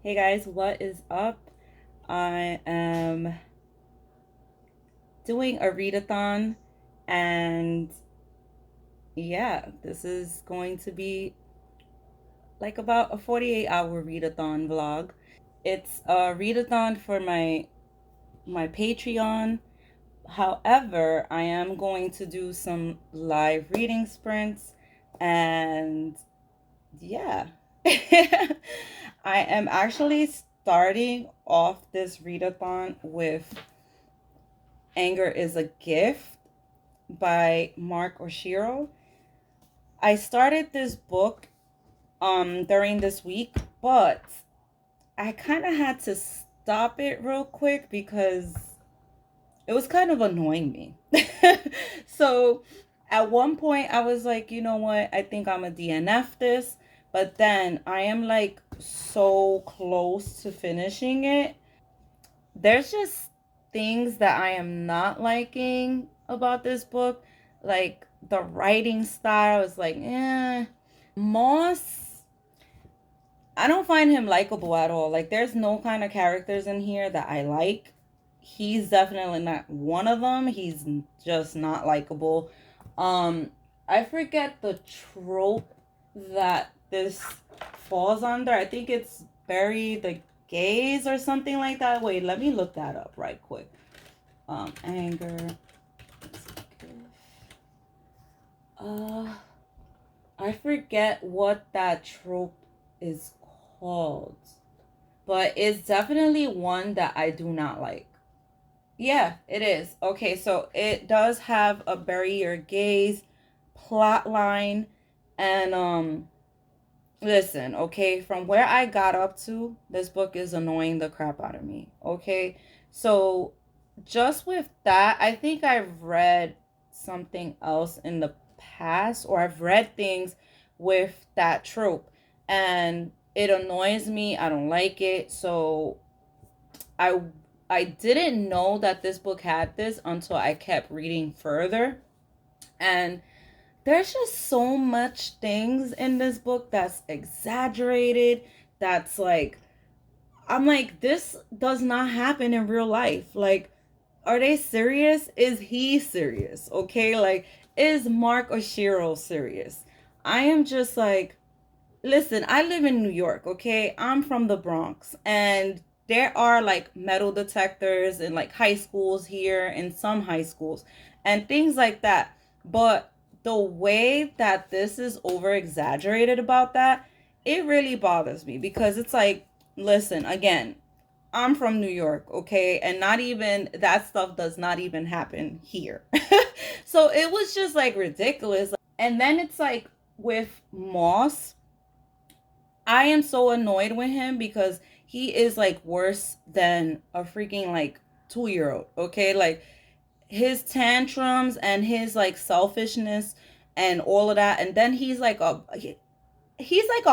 Hey guys, what is up? I am doing a readathon, and yeah, this is going to be like about a 48-hour readathon vlog. It's a readathon for my Patreon. However, I am going to do some live reading sprints, and yeah. I am actually starting off this readathon with Anger is a Gift by Mark Oshiro. I started this book during this week, but I kind of had to stop it real quick because it was kind of annoying me. So at one point I was like, you know what? I think I'm a DNF this, but then I am like so close to finishing it. There's just things that I am not liking about this book. Like the writing style is like, eh. Maas, I don't find him likable at all. Like there's no kind of characters in here that I like. He's definitely not one of them. He's just not likable. Um, I forget the trope that this falls under. I think it's bury the gaze or something like that. Wait, let me look that up right quick. Anger. Uh, I forget what that trope is called, but it's definitely one that I do not like. Yeah, it is. Okay, so it does have a bury your gaze plot line, and listen, okay, from where I got up to, this book is annoying the crap out of me. Okay? So just with that, I think I've read something else in the past, or I've read things with that trope, and it annoys me. I don't like it. So I I didn't know that this book had this until I kept reading further. And there's just so much things in this book that's exaggerated, that's like, I'm like, this does not happen in real life. Like, are they serious? Is he serious? Okay, like, is Mark Oshiro serious? I am just like, listen, I live in New York, okay? I'm from the Bronx, and there are like metal detectors in like high schools here, in some high schools, and things like that. But the way that this is over exaggerated about that, it really bothers me because it's like, listen, again, I'm from New York, okay? And not even that stuff does not even happen here. So it was just like ridiculous. And then it's like with Moss, I am so annoyed with him because he is like worse than a freaking like 2-year old. Okay, like his tantrums and his like selfishness and all of that, and then he's like a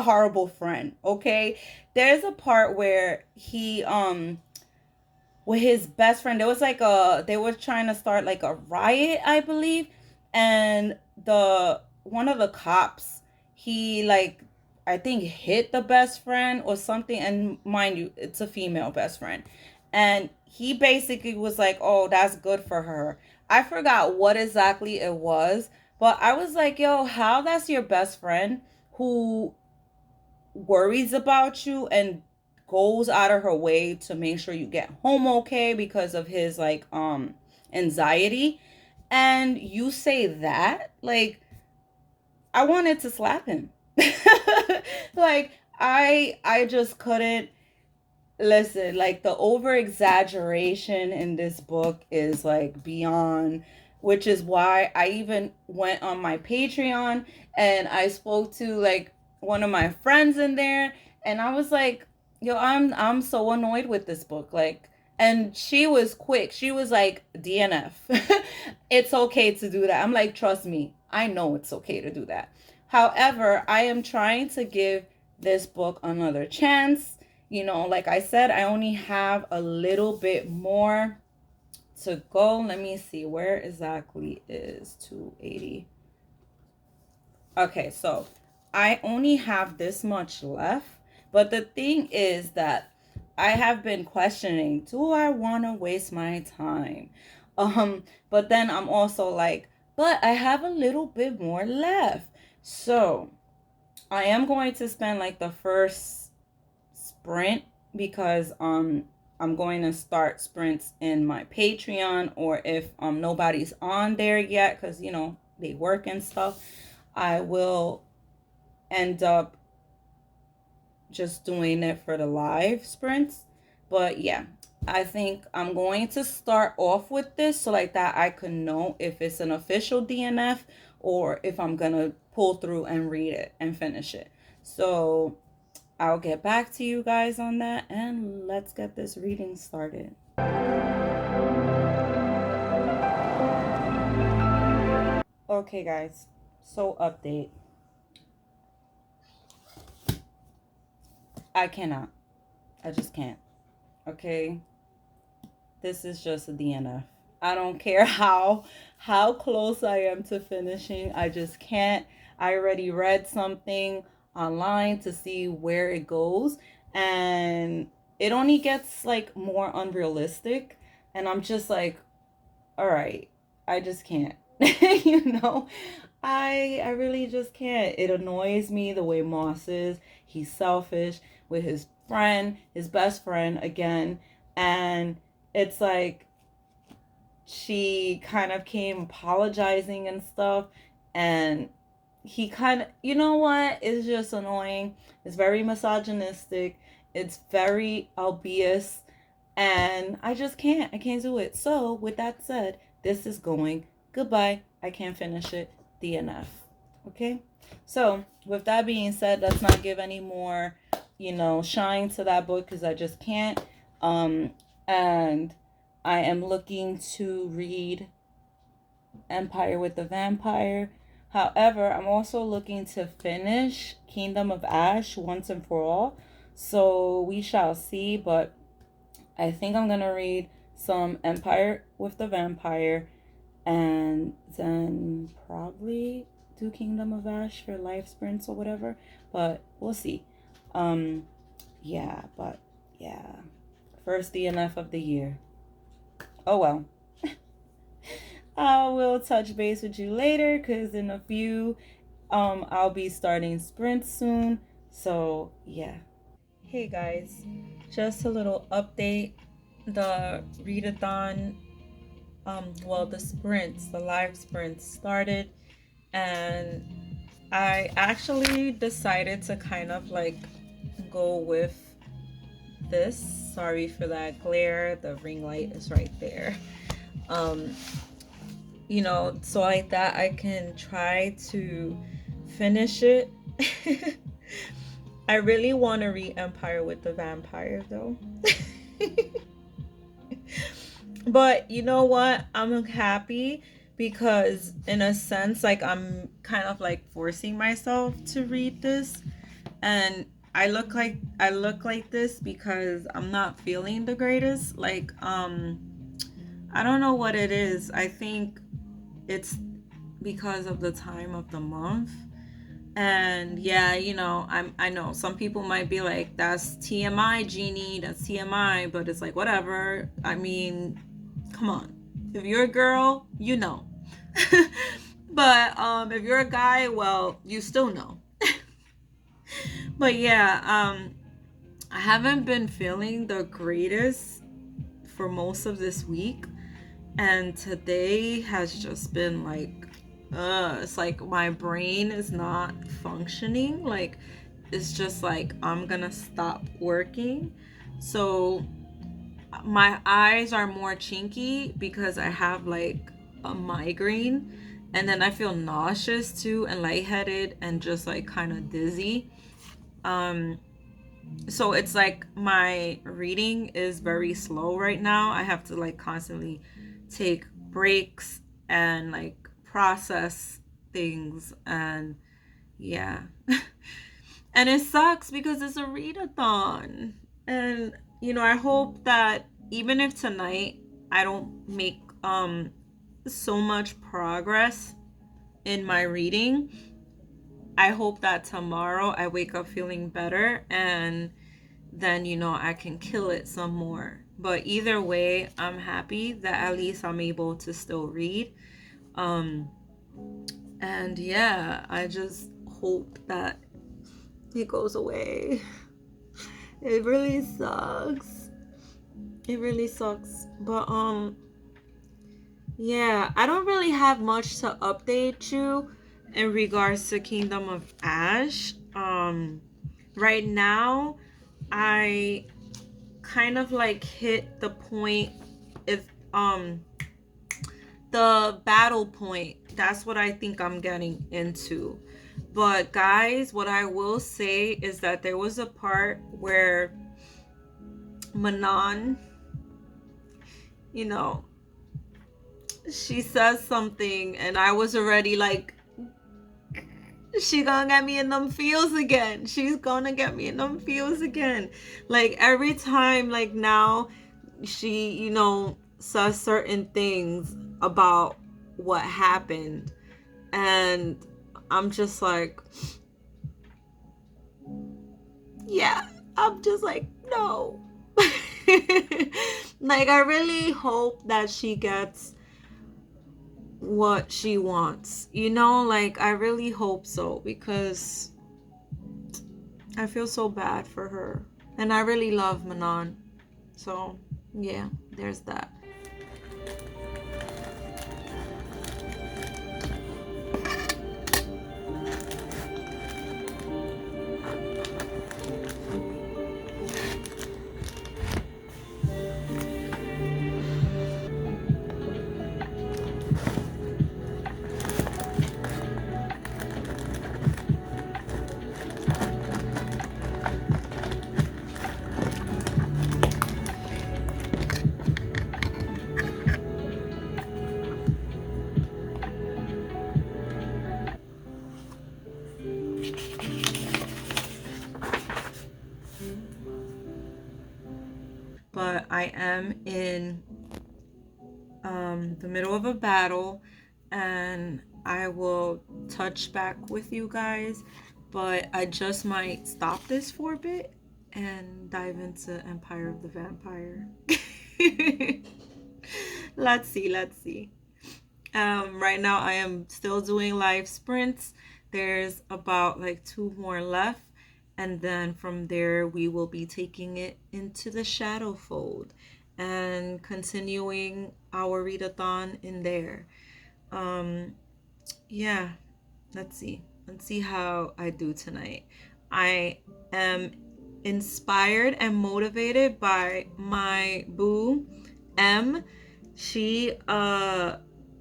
horrible friend. Okay, there's a part where he with his best friend, there was like a they were trying to start like a riot, I believe, and the one of the cops, he like, I think hit the best friend or something, and mind you, it's a female best friend, and he basically was like, oh, that's good for her. I forgot what exactly it was, but I was like, yo, how that's your best friend who worries about you and goes out of her way to make sure you get home okay because of his like anxiety, and you say that, like, I wanted to slap him. Like, I just couldn't. Listen, like the over exaggeration in this book is like beyond, which is why I even went on my Patreon and I spoke to like one of my friends in there, and I was like, yo, I'm so annoyed with this book. Like, and she was quick. She was like, DNF. It's okay to do that. I'm like, trust me, I know it's okay to do that. However, I am trying to give this book another chance. You know, like I said, I only have a little bit more to go. Let me see, where exactly is 280? Okay, so I only have this much left, But the thing is that I have been questioning, do I want to waste my time? But then I'm also like, but I have a little bit more left. So I am going to spend like the first sprint because I'm going to start sprints in my Patreon, or if nobody's on there yet cuz they work and stuff, I will end up just doing it for the live sprints. But yeah, I think I'm going to start off with this so like that I can know if it's an official DNF or if I'm going to pull through and read it and finish it. So I'll get back to you guys on that, and let's get this reading started. Okay, guys. So update. I cannot. I just can't. Okay? This is just a DNF. I don't care how close I am to finishing. I just can't. I already read something online to see where it goes, and it only gets like more unrealistic, and I'm just like, all right, I just can't. you know, I really just can't. It annoys me the way Maas is. He's selfish with his friend, his best friend again, and it's like she kind of came apologizing and stuff, and he kind of, you know what, it's just annoying. It's very misogynistic. It's very obvious, and I can't do it. So with that said, this is going goodbye. I can't finish it. DNF. Okay, so with that being said, let's not give any more shine to that book because I just can't. And I am looking to read Empire with the Vampire. However, I'm also looking to finish Kingdom of Ash once and for all. So we shall see, but I think I'm going to read some Empire with the Vampire and then probably do Kingdom of Ash for life sprints or whatever, but we'll see. Yeah, but yeah. First DNF of the year. Oh well. I will touch base with you later because in a few I'll be starting sprints soon. So yeah. Hey guys, just a little update. The Readathon, the live sprints started, and I actually decided to kind of like go with this. Sorry for that glare. The ring light is right there. So like that I can try to finish it. I really want to read Empire with the Vampire though. But you know what? I'm happy because in a sense like I'm kind of like forcing myself to read this, and I look like this because I'm not feeling the greatest. Like I don't know what it is. I think it's because of the time of the month. And yeah, I know some people might be like, that's TMI, Jeannie, that's TMI, but it's like whatever. I mean, come on. If you're a girl, you know. But if you're a guy, well, you still know. But yeah, I haven't been feeling the greatest for most of this week, and today has just been like it's like my brain is not functioning. Like it's just like I'm gonna stop working. So my eyes are more chinky because I have like a migraine, and then I feel nauseous too and lightheaded and just like kind of dizzy. So it's like my reading is very slow right now. I have to like constantly take breaks and like process things, and yeah. And it sucks because it's a readathon, and I hope that even if tonight I don't make so much progress in my reading, I hope that tomorrow I wake up feeling better, and then, I can kill it some more. But either way, I'm happy that at least I'm able to still read. Um, and yeah, I just hope that it goes away. It really sucks. It really sucks. But yeah, I don't really have much to update you in regards to Kingdom of Ash. Right now, I kind of like hit the point, if the battle point. That's what I think I'm getting into. But guys, what I will say is that there was a part where Manon, you know, she says something and I was already like, she gonna get me in them feels again. She's gonna get me in them feels again. Like every time, like now, she, says certain things about what happened. And I'm just like, yeah, I'm just like, no. Like, I really hope that she gets what she wants. Like, I really hope so, because I feel so bad for her. And I really love Manon. So, yeah, there's that. But I am in the middle of a battle, and I will touch back with you guys, but I just might stop this for a bit and dive into Empire of the Vampire. Let's see. Right now I am still doing live sprints. There's about like 2 more left, and then from there we will be taking it into the shadow fold and continuing our readathon in there. um yeah, let's see how I do tonight. I am inspired and motivated by my boo M. She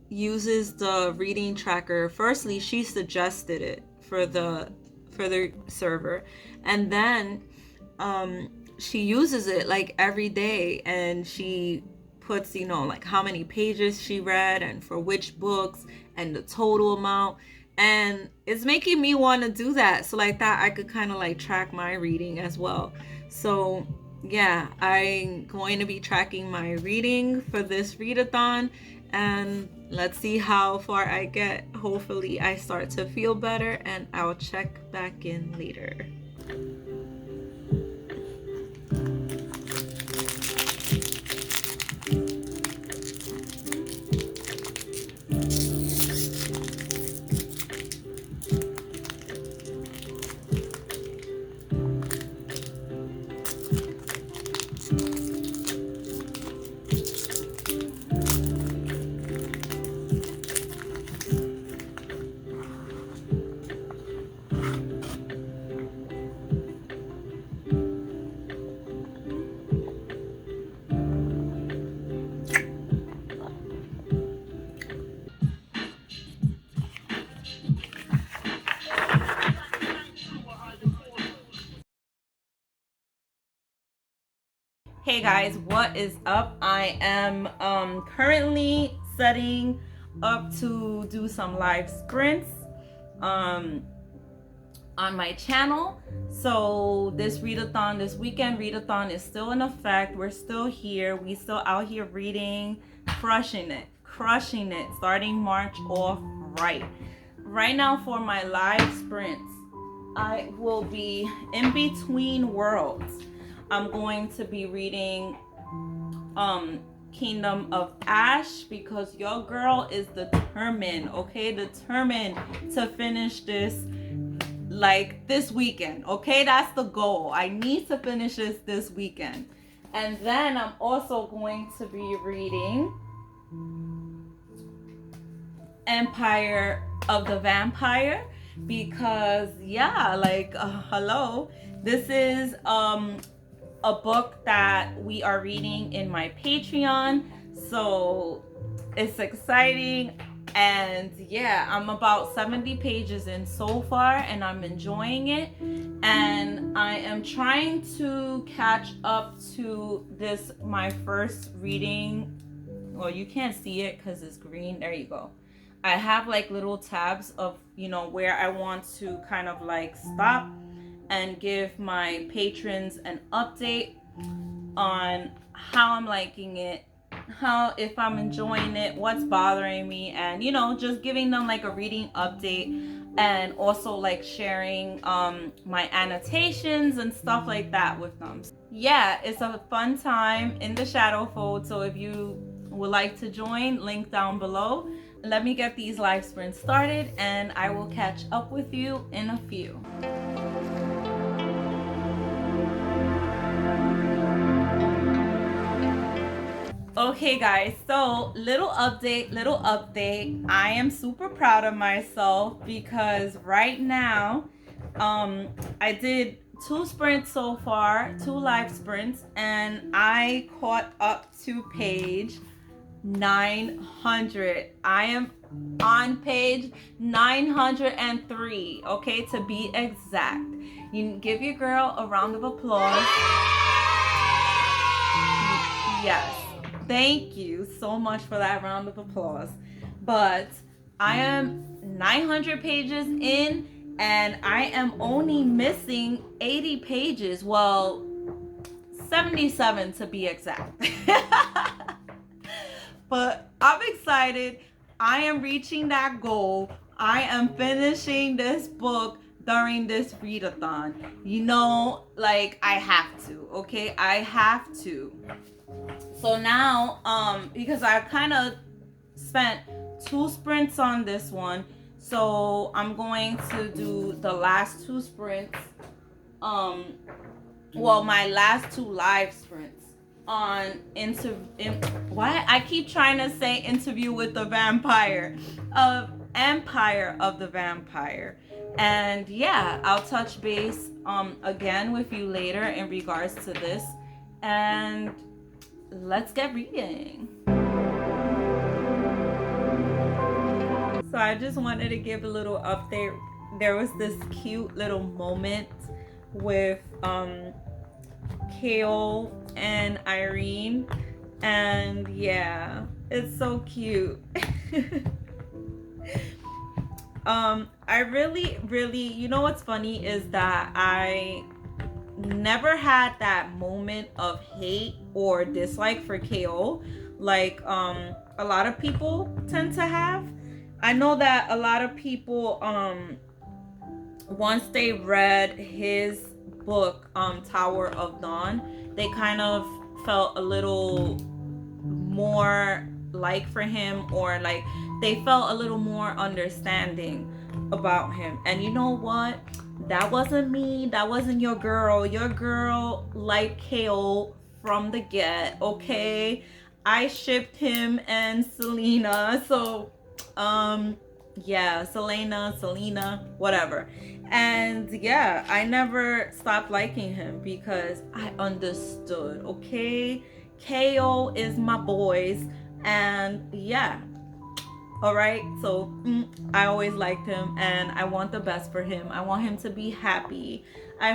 uses the reading tracker. Firstly, she suggested it for the server, and then she uses it like every day, and she puts, like how many pages she read and for which books and the total amount. And it's making me want to do that, so like that I could kind of like track my reading as well. So yeah, I'm going to be tracking my reading for this readathon, and let's see how far I get. Hopefully I start to feel better, and I'll check back in later. Hey guys, what is up? I am currently setting up to do some live sprints um on my channel. So this readathon, this weekend readathon is still in effect. We're still here. We still out here reading, crushing it, starting March off right. right now for my live sprints, I will be in between worlds. I'm going to be reading Kingdom of Ash because your girl is determined, okay? Determined to finish this like this weekend, okay? That's the goal. I need to finish this weekend. And then I'm also going to be reading Empire of the Vampire because hello, this is a book that we are reading in my Patreon, so it's exciting. And yeah, I'm about 70 pages in so far and I'm enjoying it, and I am trying to catch up to this, my first reading. Well, you can't see it because it's green. There you go. I have like little tabs of, where I want to kind of like stop and give my patrons an update on how I'm liking it, if I'm enjoying it, what's bothering me, and just giving them like a reading update, and also like sharing my annotations and stuff like that with them. Yeah, it's a fun time in the shadow fold, so if you would like to join, link down below. Let me get these live sprints started and I will catch up with you in a few. Okay guys, so little update. I am super proud of myself because right now I did 2 sprints so far, 2 live sprints, and I caught up to page 900. I am on page 903, okay, to be exact. You give your girl a round of applause. Yes. Thank you so much for that round of applause. But I am 900 pages in and I am only missing 80 pages. Well, 77 to be exact. But I'm excited. I am reaching that goal. I am finishing this book during this readathon. I have to, okay? I have to. So now, because I kind of spent 2 sprints on this one, so I'm going to do the last 2 sprints, my last 2 live sprints on why I keep trying to say Interview with the Vampire, of Empire of the Vampire. And yeah, I'll touch base again with you later in regards to this, and let's get reading. So I just wanted to give a little update. There was this cute little moment with Kale and Irene, and yeah, it's so cute. I really, what's funny is that I never had that moment of hate or dislike for KO like a lot of people tend to have. I know that a lot of people once they read his book Tower of Dawn, they kind of felt a little more like for him, or like they felt a little more understanding about him. And you know what? That wasn't me. That wasn't your girl. Your girl liked KO from the get, okay? I shipped him and Selena. So, yeah, Selena, whatever. And yeah, I never stopped liking him because I understood, okay? KO is my boys. And yeah, all right, so I always liked him and I want the best for him. I want him to be happy. I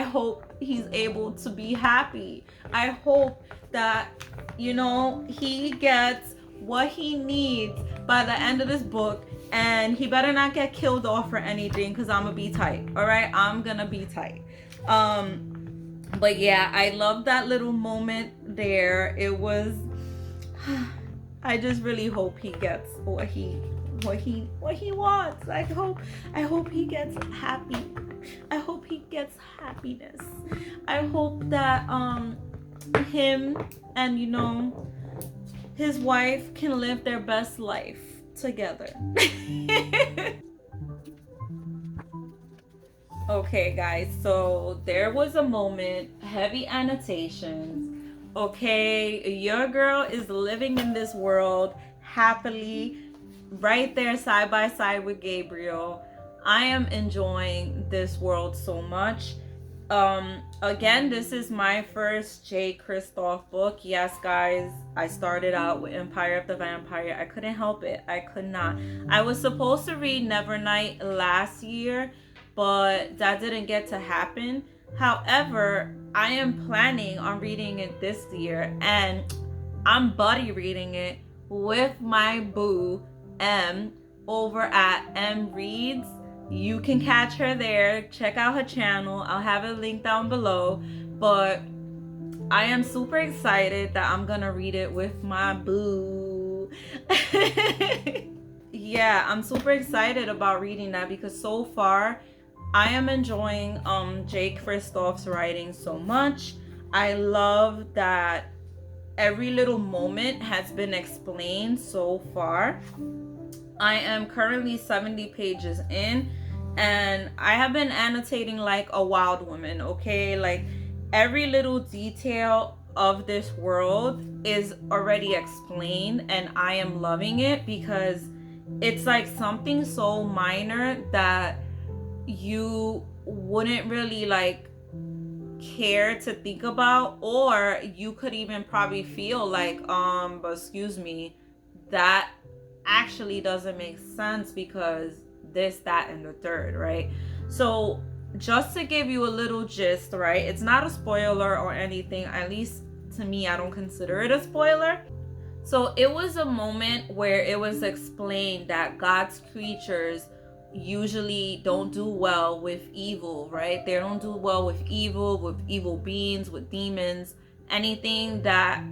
hope he's able to be happy. I hope that he gets what he needs by the end of this book, and he better not get killed off or anything, because I'm gonna be tight. All right, I'm gonna be tight. But yeah, I love that little moment there. It was I just really hope he gets what he what he wants. I hope he gets happy. I hope he gets happiness. I hope that him and his wife can live their best life together. Okay, guys, so there was a moment, heavy annotations. Okay, your girl is living in this world happily, right there side by side with Gabriel. I am enjoying this world so much. Again, this is my first J. Kristoff book. Yes, guys, I started out with Empire of the Vampire. I couldn't help it. I could not. I was supposed to read Nevernight last year, but that didn't get to happen. However, I am planning on reading it this year, and I'm buddy reading it with my boo M over at M Reads. You can catch her there. Check out her channel. I'll have a link down below. But I am super excited that I'm gonna read it with my boo. Yeah, I'm super excited about reading that because so far I am enjoying Jake Kristoff's writing so much. I love that every little moment has been explained so far. I am currently 70 pages in, and I have been annotating like a wild woman, okay? Like every little detail of this world is already explained, and I am loving it because it's like something so minor that you wouldn't really like care to think about, or you could even probably feel like but excuse me, that actually doesn't make sense because this, that, and the third, right? So just to give you a little gist, right, it's not a spoiler or anything, at least to me. I don't consider it a spoiler. So it was a moment where it was explained that God's creatures usually don't do well with evil, right? They don't do well with evil beings, with demons, anything that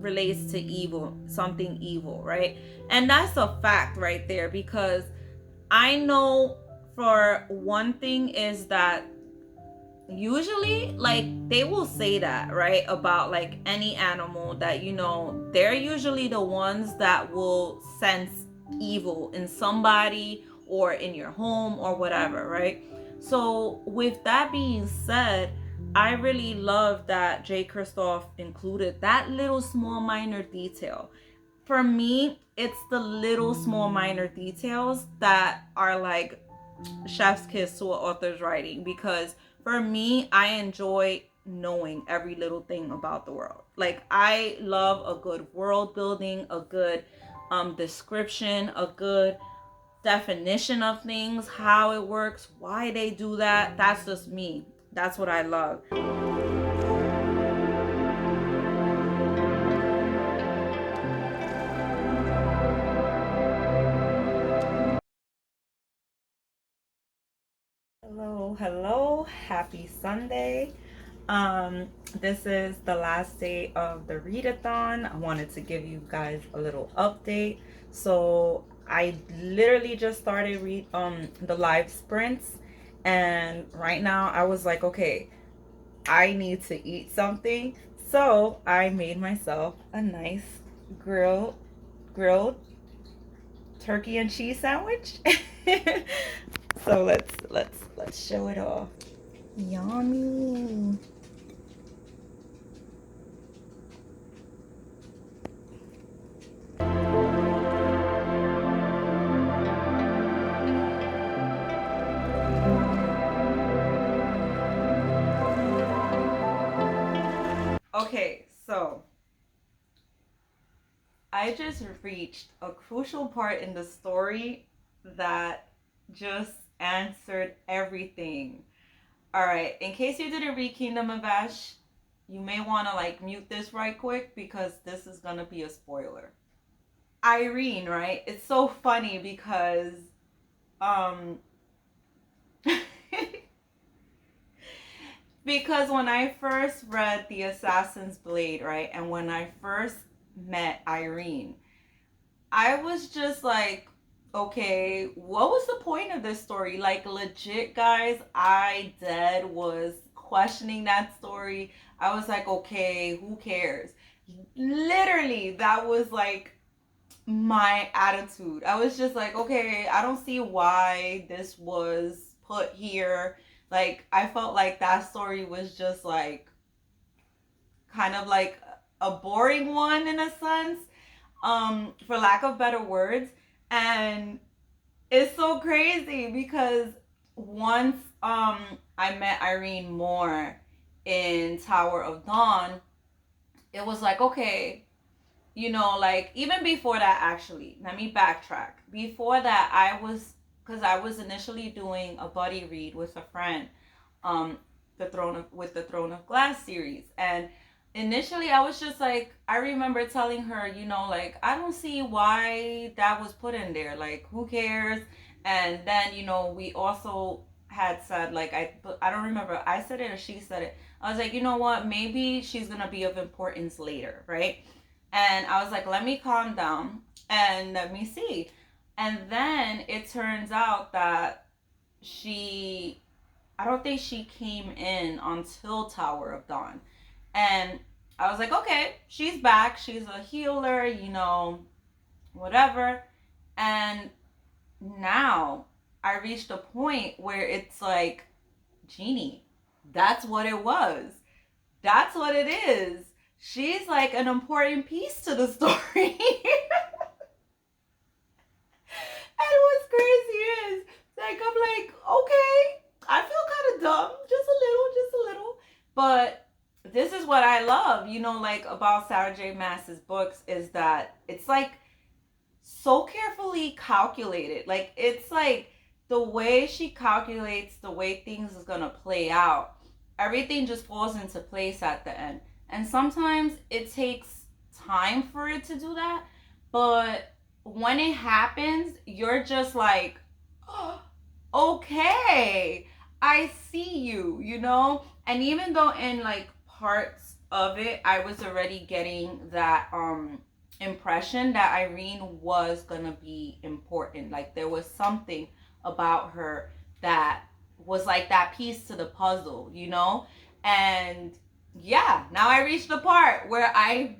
relates to evil, something evil, right? And that's a fact right there, because I know for one thing is that usually like they will say that, right, about like any animal, that they're usually the ones that will sense evil in somebody or in your home or whatever, right? So with that being said, I really love that Jay Kristoff included that little small minor detail. For me, it's the little small minor details that are like chef's kiss to an author's writing, because for me, I enjoy knowing every little thing about the world. Like I love a good world building, a good description, a good definition of things, how it works, why they do that. That's just me. That's what I love. Hello, hello, happy Sunday. This is the last day of the Readathon. I wanted to give you guys a little update. So I literally just started the live sprints, and right now I was like, okay, I need to eat something. So I made myself a nice grilled turkey and cheese sandwich. So let's show it off. Yummy. Okay, so I just reached a crucial part in the story that just answered everything. All right, in case you didn't read Kingdom of Ash, you may want to like mute this right quick because this is going to be a spoiler. Irene, right? It's so funny because um because when I first read The Assassin's Blade, right, and when I first met Irene, I was just like, Okay, what was the point of this story? Like, legit, guys, I dead was questioning that story. I was like, okay, who cares? Literally, that was like my attitude. I was just like, okay, I don't see why this was put here. Like, I felt like that story was just like kind of like a boring one in a sense, for lack of better words. And it's so crazy because once I met Irene Moore in Tower of Dawn, it was like, okay, like even before that, actually, let me backtrack. Before that, because I was initially doing a buddy read with a friend, um, the Throne of Glass series, and initially I was just like, I remember telling her, like, I don't see why that was put in there. Like, who cares? And then we also had said, like, I don't remember, I said it or she said it. I was like, you know what? Maybe she's gonna be of importance later, right? And I was like, let me calm down and let me see. And then it turns out that she, I don't think she came in until Tower of Dawn. And I was like, okay, she's back. She's a healer, whatever. And now I reached a point where it's like, Genie, that's what it was. That's what it is. She's like an important piece to the story. And what's crazy is, like, I'm like, okay, I feel kind of dumb, just a little. But this is what I love, like about Sarah J. Maas's books is that it's like so carefully calculated. Like, it's like the way she calculates the way things is gonna play out. Everything just falls into place at the end. And sometimes it takes time for it to do that, but when it happens, you're just like, oh, okay, I see you, And even though in like parts of it, I was already getting that impression that Irene was gonna be important. Like, there was something about her that was like that piece to the puzzle. And yeah, now I reached the part where I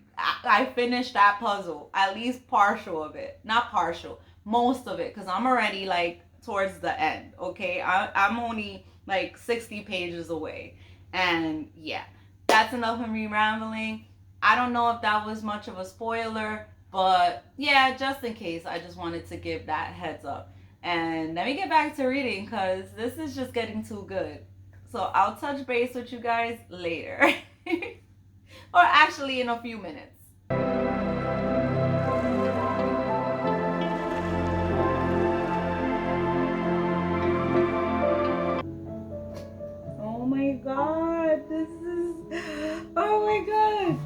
finished that puzzle, at least partial of it, not partial, most of it, because I'm already like towards the end. Okay, I'm only like 60 pages away, and yeah, that's enough of me rambling. I don't know if that was much of a spoiler, but yeah, just in case, I just wanted to give that heads up. And let me get back to reading because this is just getting too good. So I'll touch base with you guys later. Or actually in a few minutes. Oh my god, this is. Oh my god.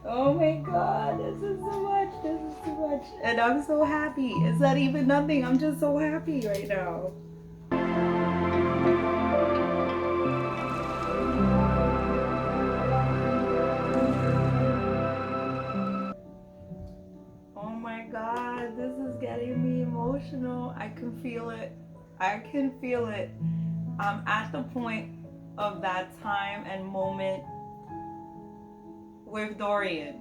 Oh my god, this is so much. This is too much. And I'm so happy. It's not even nothing. I'm just so happy right now. Oh my god, this is getting me emotional. I can feel it. I can feel it. I'm at the point of that time and moment with Dorian.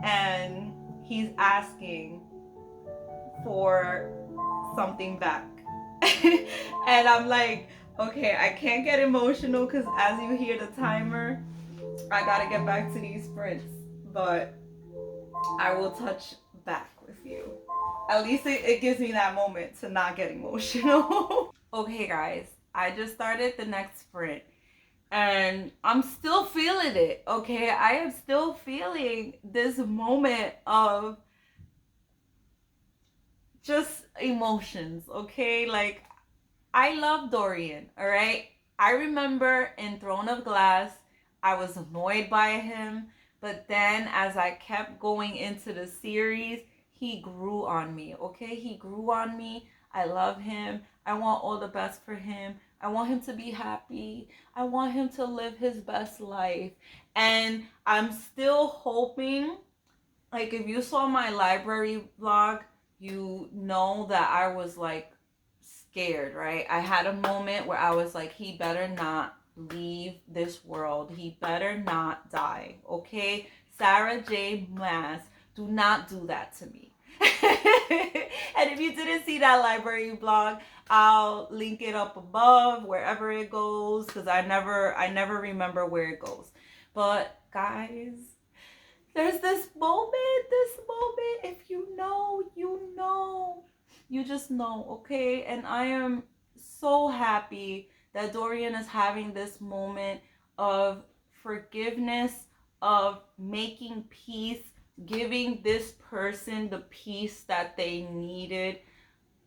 And he's asking for something back. And I'm like, okay, I can't get emotional because as you hear the timer, I gotta get back to these sprints. But I will touch back with you. At least it gives me that moment to not get emotional. Okay, guys, I just started the next sprint and I'm still feeling it. Okay, I am still feeling this moment of just emotions. Okay, like, I love Dorian, all right? I remember in Throne of Glass, I was annoyed by him, but then as I kept going into the series, he grew on me, okay? He grew on me. I love him. I want all the best for him. I want him to be happy. I want him to live his best life. And I'm still hoping Like, if you saw my library vlog, you know that I was like scared, right? I had a moment where I was like, he better not leave this world. He better not die. Okay? Sarah J. Maas, do not do that to me. And if you didn't see that library vlog, I'll link it up above wherever it goes, because I never remember where it goes. But guys, there's this moment, if you know, you know. You just know, okay? And I am so happy that Dorian is having this moment of forgiveness, of making peace, giving this person the peace that they needed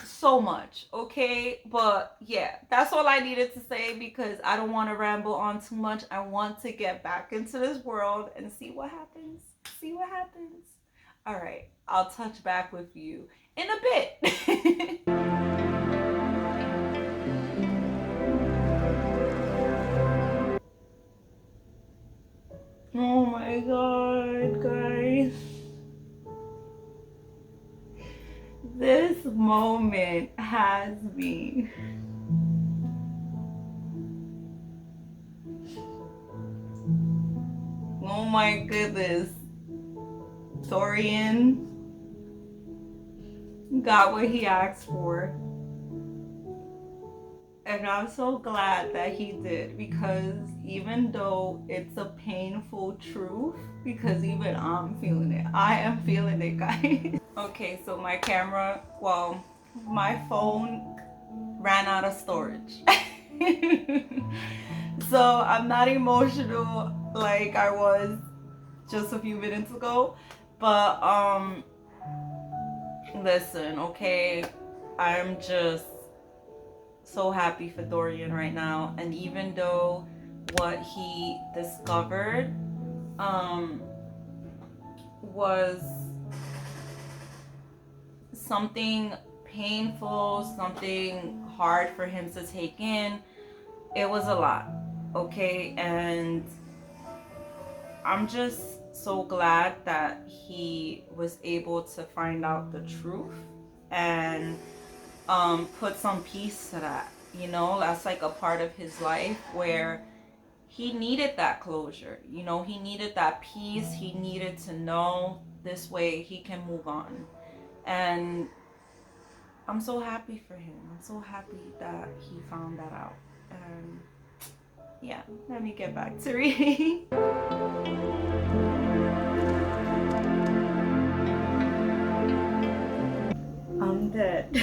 so much, okay? But yeah, that's all I needed to say, because I don't want to ramble on too much. I want to get back into this world and see what happens. See what happens. All right, I'll touch back with you in a bit. Oh my god, guys. This moment has me. Oh my goodness. Dorian got what he asked for. And I'm so glad that he did, because even though it's a painful truth, because even I'm feeling it, I am feeling it, guys. Okay, so my camera, well, my phone ran out of storage. So I'm not emotional like I was just a few minutes ago. But listen, okay, I'm just so happy for Dorian right now. And even though what he discovered was something painful, something hard for him to take in, it was a lot, okay? And I'm just so glad that he was able to find out the truth and put some peace to that. You know, that's like a part of his life where he needed that closure. You know, he needed that peace. He needed to know this way he can move on. And I'm so happy for him. I'm so happy that he found that out. And yeah, let me get back to reading. I'm dead.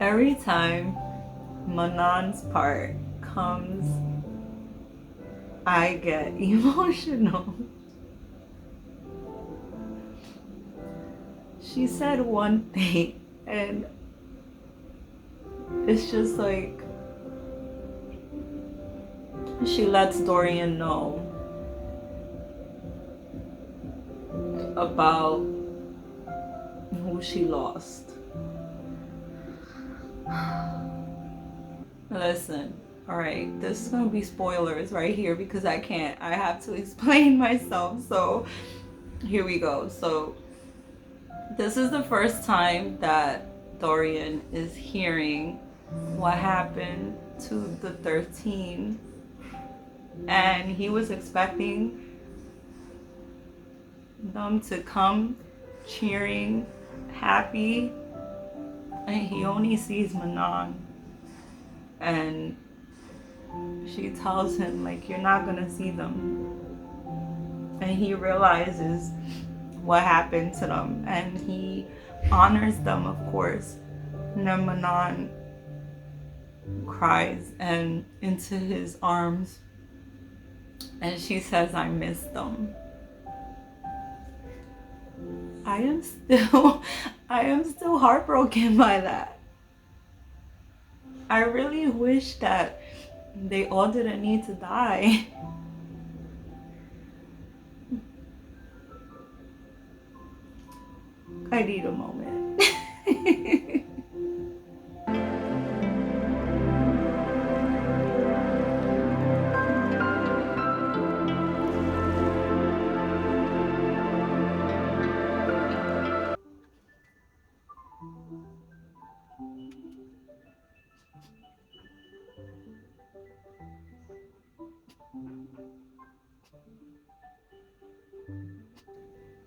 Every time Manon's part comes, I get emotional. She said one thing, and it's just like she lets Dorian know about who she lost. Listen, alright, this is gonna be spoilers right here, because I have to explain myself. So here we go. So this is the first time that Dorian is hearing what happened to the 13, and he was expecting them to come cheering, happy, and he only sees Manon. And she tells him, like, you're not gonna see them. And he realizes what happened to them, and he honors them, of course. And then Manon cries and into his arms, and she says, I miss them. I am still heartbroken by that. I really wish that they all didn't need to die. I need a moment.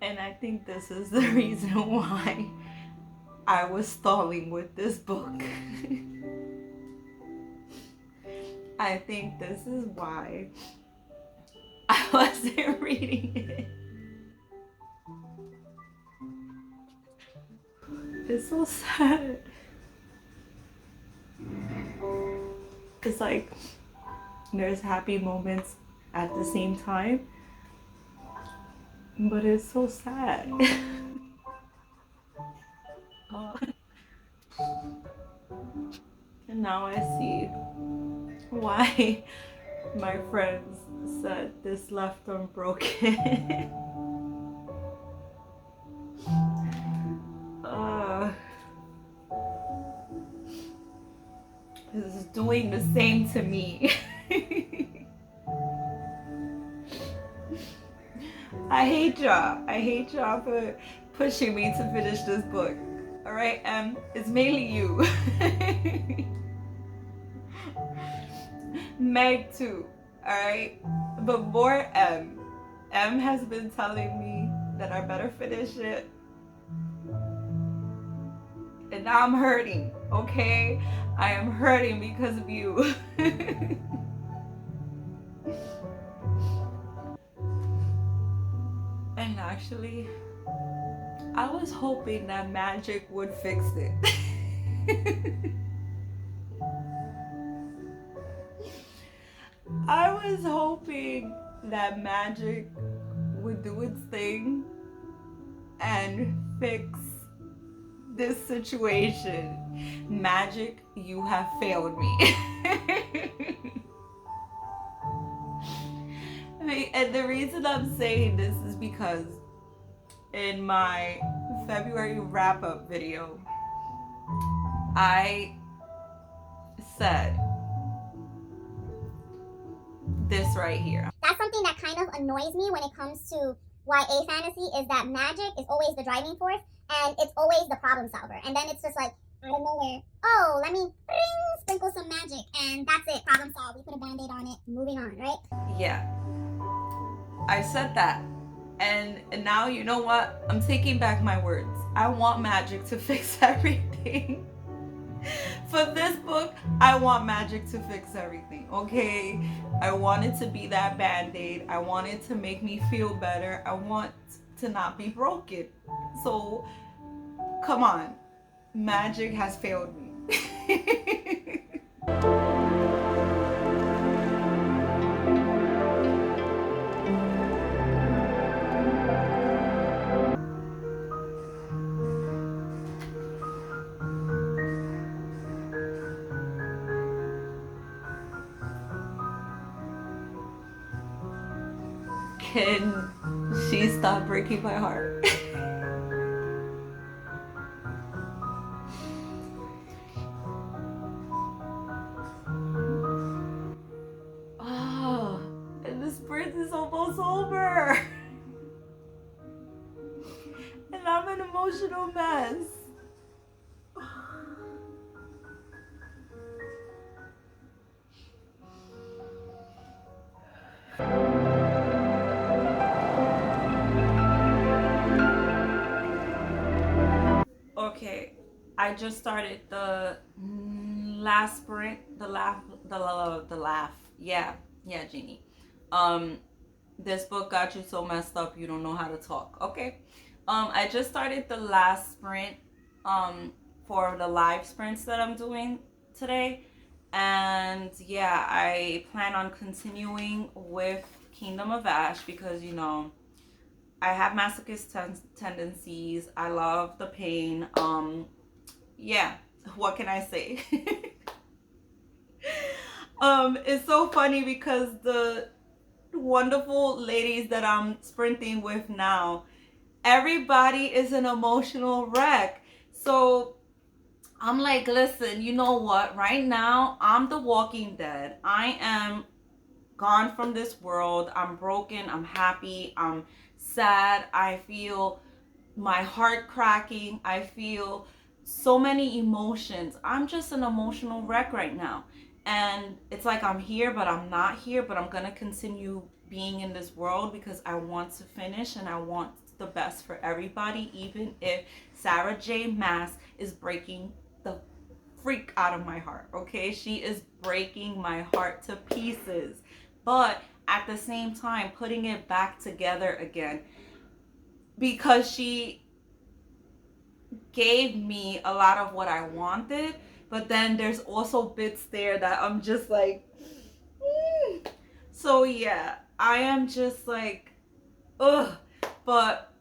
And I think this is the reason why I was stalling with this book. I think this is why I wasn't reading it. It's so sad. It's like there's happy moments at the same time, but it's so sad. And now I see why my friends said this left unbroken. This is doing the same to me. I hate y'all for pushing me to finish this book. Alright, it's mainly you. Meg too, alright? But more M. M has been telling me that I better finish it. And now I'm hurting, okay? I am hurting because of you. And actually, I was hoping that magic would fix it. I was hoping that magic would do its thing and fix this situation. Magic, you have failed me. And the reason I'm saying this is because in my February wrap-up video, I said this right here. That's something that kind of annoys me when it comes to YA fantasy, is that magic is always the driving force and it's always the problem solver. And then it's just like, out of nowhere, oh, let me sprinkle some magic and that's it, problem solved. We put a band-aid on it, moving on, right? Yeah, I said that. And now, you know what? I'm taking back my words. I want magic to fix everything. For this book, I want magic to fix everything, okay? I want it to be that band-aid. I want it to make me feel better. I want to not be broken. So, come on. Magic has failed me. Can she stop breaking my heart? Oh, and the sprint is almost over. And I'm an emotional mess. Okay, I just started the last sprint, the laugh. Yeah, Jeannie. This book got you so messed up you don't know how to talk. Okay. I just started the last sprint for the live sprints that I'm doing today. And yeah, I plan on continuing with Kingdom of Ash because, you know, I have masochist tendencies. I love the pain. Yeah, what can I say? It's so funny because the wonderful ladies that I'm sprinting with now, Everybody is an emotional wreck. So I'm like, listen, you know what? Right now, I'm the Walking Dead. I am gone from this world. I'm broken. I'm happy. I'm sad. I feel my heart cracking. I feel so many emotions. I'm just an emotional wreck right now. And it's like I'm here, but I'm not here, but I'm going to continue being in this world because I want to finish and I want the best for everybody, even if Sarah J. Maas is breaking the freak out of my heart, okay? She is breaking my heart to pieces. But at the same time, putting it back together again because she gave me a lot of what I wanted, but then there's also bits there that I'm just like, so yeah, I am just like, ugh. But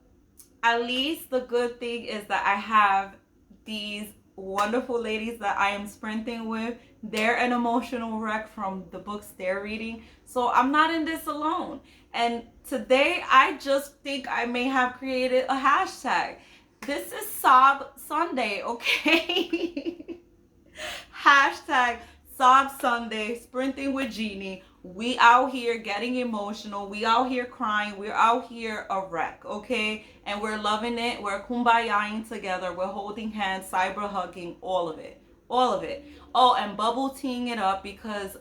at least the good thing is that I have these wonderful ladies that I am sprinting with. They're an emotional wreck from the books they're reading. So I'm not in this alone. And today I just think I may have created a hashtag. This is Sob Sunday, okay? Hashtag Sob Sunday, sprinting with Jeannie. We out here getting emotional. We out here crying. We're out here a wreck, okay? And we're loving it. We're kumbayaing together. We're holding hands, cyber hugging, all of it. All of it. Oh, and bubble teeing it up because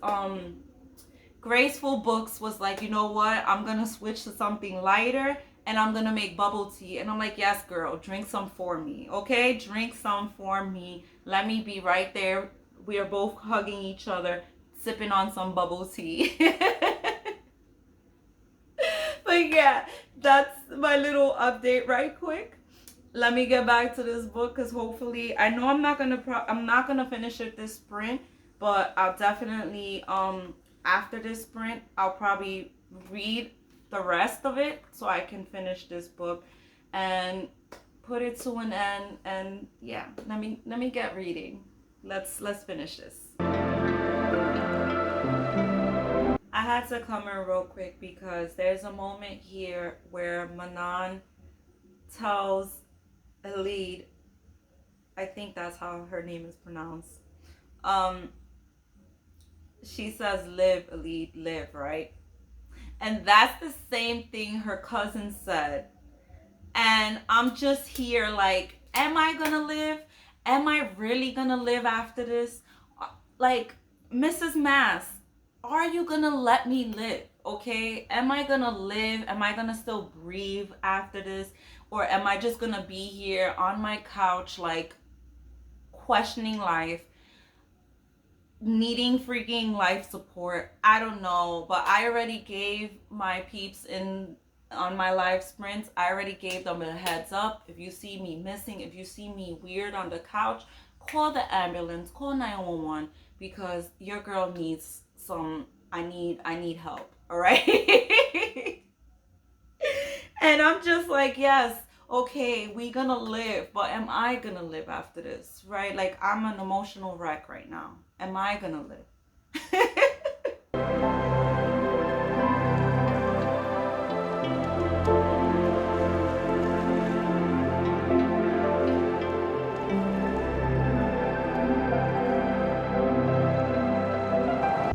Graceful Books was like, you know what? I'm gonna switch to something lighter and I'm gonna make bubble tea. And I'm like, yes, girl, drink some for me, okay? Drink some for me. Let me be right there. We are both hugging each other, sipping on some bubble tea. But yeah, that's my little update right quick. Let me get back to this book because hopefully I know I'm not gonna finish it this sprint, but I'll definitely after this sprint I'll probably read the rest of it so I can finish this book and put it to an end. And yeah, let me get reading. Let's finish this. I had to come in real quick because there's a moment here where Manon tells Elide, I think that's how her name is pronounced. Um, she says, "Live, Elide, live," right? And that's the same thing her cousin said. And I'm just here like, am I gonna live? Am I really gonna live after this? Like, Mrs. Maas, are you gonna let me live? Okay? Am I gonna live? Am I gonna still breathe after this? Or am I just gonna be here on my couch, like, questioning life, needing freaking life support? I don't know, but I already gave my peeps in on my live sprints, I already gave them a heads up. If you see me missing, if you see me weird on the couch, call the ambulance, call 911 because your girl needs some I need help, all right? And I'm just like, yes, okay, we gonna live, but am I gonna live after this, right? Like, I'm an emotional wreck right now. Am I gonna live?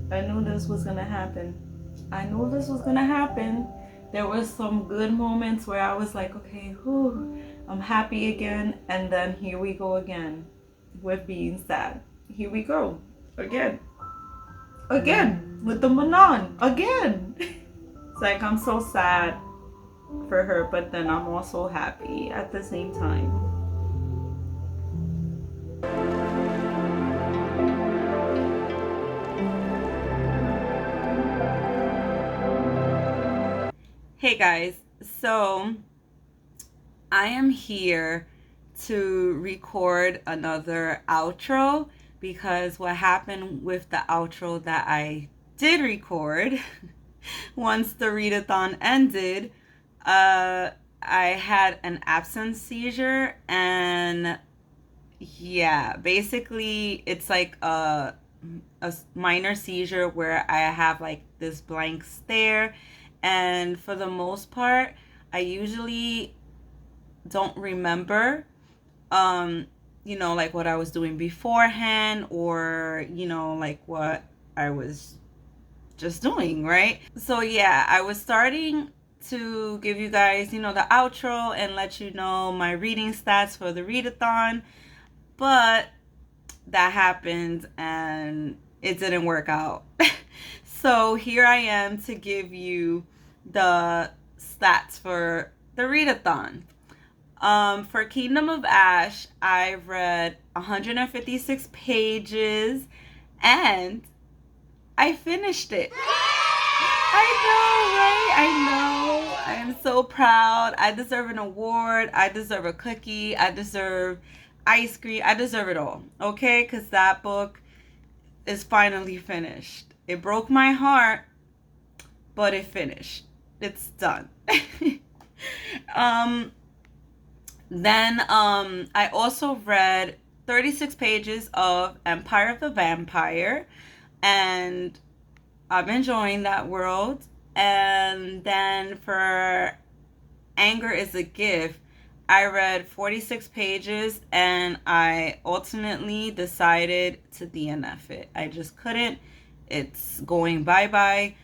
I knew this was gonna happen. I knew this was gonna happen. There was some good moments where I was like, okay, whew, I'm happy again, and then here we go again with being sad. Here we go again, again with the Manon again. It's like I'm so sad for her, but then I'm also happy at the same time. Hey guys, so I am here to record another outro because what happened with the outro that I did record once the readathon ended, I had an absence seizure, and yeah, basically it's like a minor seizure where I have like this blank stare, and for the most part I usually don't remember, like what I was doing beforehand, or, like what I was just doing, right? So yeah, I was starting to give you guys, the outro and let you know my reading stats for the readathon, but that happened and it didn't work out. So here I am to give you the stats for the readathon. For Kingdom of Ash, I read 156 pages and I finished it. I know, right? I know. I am so proud. I deserve an award. I deserve a cookie. I deserve ice cream. I deserve it all. Okay? Because that book is finally finished. It broke my heart, but it finished. It's done. um, then I also read 36 pages of Empire of the Vampire, and I'm enjoying that world. And then for Anger is a Gift, I read 46 pages and I ultimately decided to DNF it. I just couldn't. It's going bye-bye.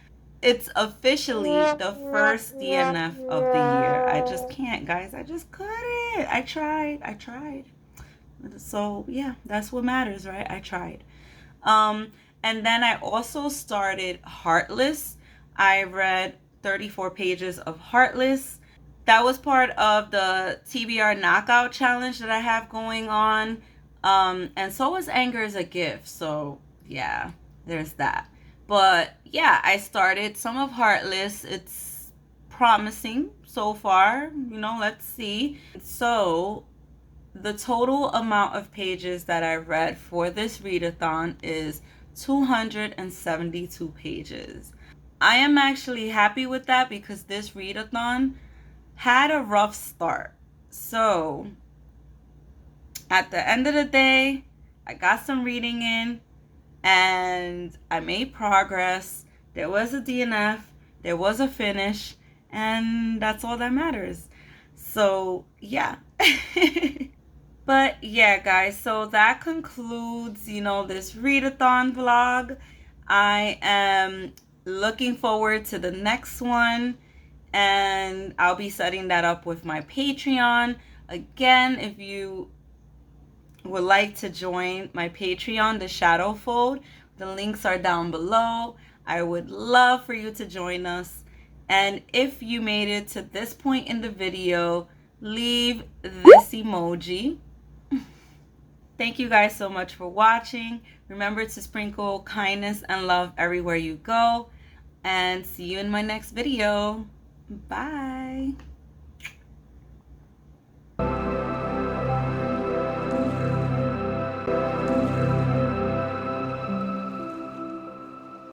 It's officially the first DNF of the year. I just can't, guys. I just couldn't. I tried. So, yeah, that's what matters, right? I tried. And then I also started Heartless. I read 34 pages of Heartless. That was part of the TBR knockout challenge that I have going on. And so was Anger is a Gift. So yeah, there's that. But yeah, I started some of Heartless. It's promising so far. Let's see. So the total amount of pages that I read for this readathon is 272 pages. I am actually happy with that because this readathon had a rough start. So at the end of the day, I got some reading in and I made progress. There was a DNF, there was a finish, and that's all that matters. So yeah. But yeah, guys, so that concludes, this readathon vlog. I am looking forward to the next one, and I'll be setting that up with my Patreon. Again, if you would like to join my Patreon, The Shadow Fold, the links are down below. I would love for you to join us. And if you made it to this point in the video, leave this emoji. Thank you guys so much for watching. Remember to sprinkle kindness and love everywhere you go. And see you in my next video. Bye.